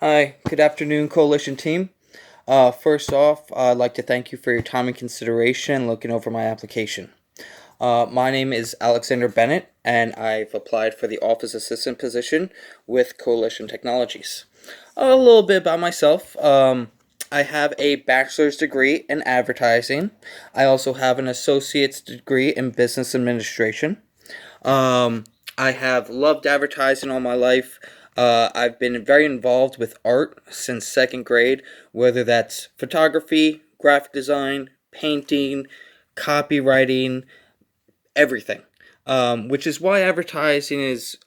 Hi, good afternoon, Coalition team. First off, I'd like to thank you for your time and consideration looking over my application. My name is Alexander Bennett, and I've applied for the office assistant position with Coalition Technologies. A little bit about myself. I have a bachelor's degree in advertising. I also have an associate's degree in business administration. Um, I have loved advertising all my life. I've been very involved with art since second grade, whether that's photography, graphic design, painting, copywriting, everything. Which is why advertising is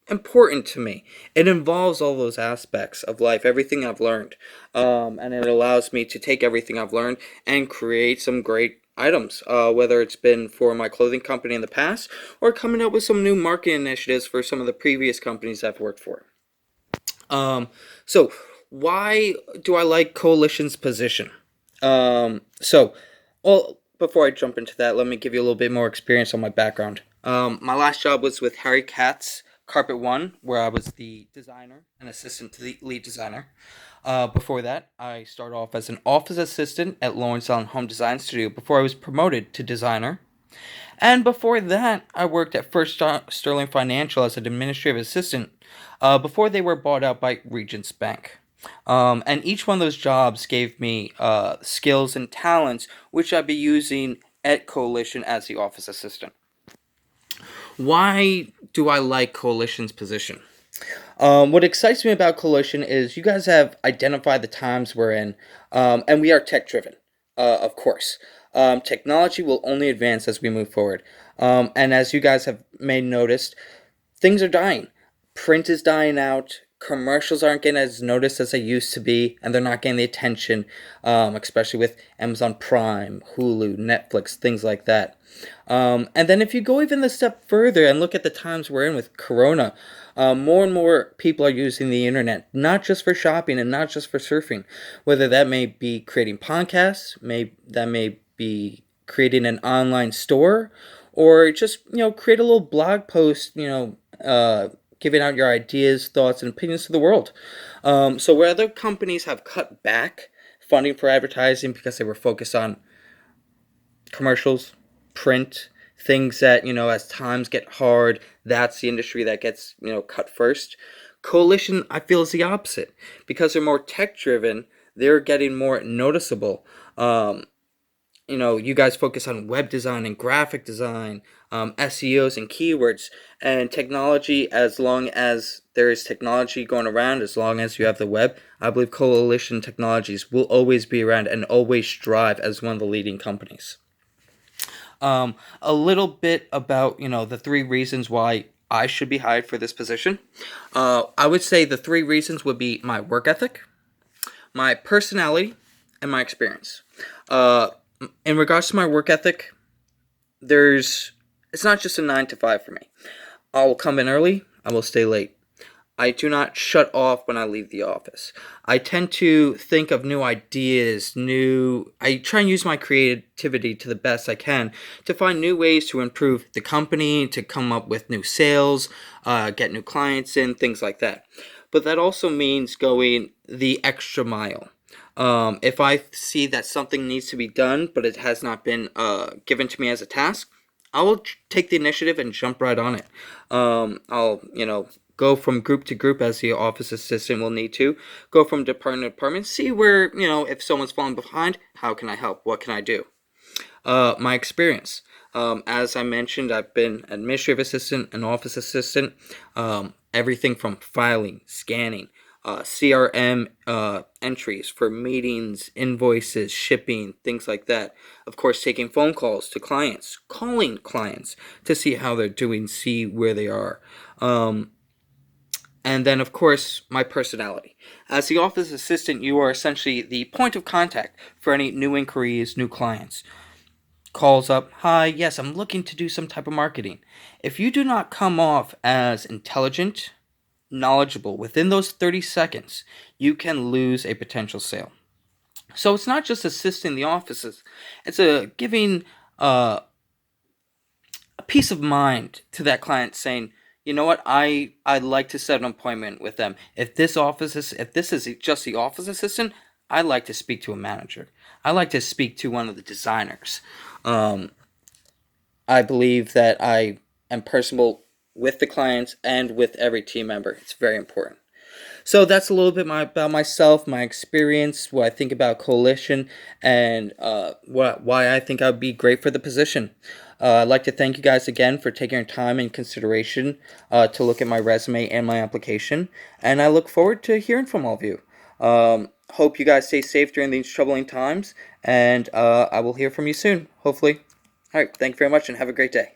important to me. It involves all those aspects of life, everything I've learned, and it allows me to take everything I've learned and create some great items. Whether it's been for my clothing company in the past or coming up with some new marketing initiatives for some of the previous companies I've worked for. So why do I like Coalition's position? So, well, before I jump into that, let me give you a little bit more experience on my background. My last job was with Harry Katz Carpet One, where I was the designer and assistant to the lead designer. Before that, I started off as an office assistant at Lawrence Allen Home Design Studio before I was promoted to designer. And before that, I worked at Sterling Financial as an administrative assistant before they were bought out by Regents Bank. And each one of those jobs gave me skills and talents which I'd be using at Coalition as the office assistant. Why do I like Coalition's position? What excites me about Coalition is you guys have identified the times we're in, and we are tech driven, of course. Technology will only advance as we move forward. And as you guys have may noticed, things are dying. Print is dying out. Commercials aren't getting as noticed as they used to be, and they're not getting the attention, especially with Amazon Prime, Hulu, Netflix, things like that. And then if you go even a step further and look at the times we're in with Corona, more and more people are using the internet, not just for shopping and not just for surfing, whether that may be creating podcasts, may be creating an online store, or just create a little blog post, giving out your ideas, thoughts, and opinions to the world. So where other companies have cut back funding for advertising because they were focused on commercials, print, things that, as times get hard, that's the industry that gets, cut first. Coalition, I feel, is the opposite. Because they're more tech driven, they're getting more noticeable. You guys focus on web design and graphic design, SEOs and keywords, and technology. As long as there is technology going around, as long as you have the web, I believe Coalition Technologies will always be around and always strive as one of the leading companies. A little bit about the three reasons why I should be hired for this position. I would say the three reasons would be my work ethic, my personality, and my experience. Uh, in regards to my work ethic, it's not just a 9 to 5 for me. I will come in early. I will stay late. I do not shut off when I leave the office. I tend to think of new ideas, I try and use my creativity to the best I can to find new ways to improve the company, to come up with new sales, get new clients in, things like that. But that also means going the extra mile. If I see that something needs to be done, but it has not been given to me as a task, I will take the initiative and jump right on it. I'll, go from group to group as the office assistant will need to, go from department to department, see where, if someone's falling behind, how can I help? What can I do? My experience. As I mentioned, I've been administrative assistant, an office assistant, everything from filing, scanning, CRM entries for meetings, invoices, shipping, things like that. Of course, taking phone calls to clients, calling clients to see how they're doing, see where they are. And then, of course, my personality. As the office assistant, you are essentially the point of contact for any new inquiries, new clients. Calls up, hi, yes, I'm looking to do some type of marketing. If you do not come off as intelligent, knowledgeable within those 30 seconds, you can lose a potential sale. So it's not just assisting the offices, it's giving a peace of mind to that client saying, you know what, I'd like to set an appointment with them. If this is just the office assistant, I'd like to speak to a manager. I'd like to speak to one of the designers. Um, I believe that I am personable with the clients and with every team member. It's very important. So that's a little bit about myself, my experience, what I think about Coalition, and why I think I'd be great for the position. I'd like to thank you guys again for taking your time and consideration to look at my resume and my application, and I look forward to hearing from all of you. Hope you guys stay safe during these troubling times, and I will hear from you soon, hopefully. All right, thank you very much, and have a great day.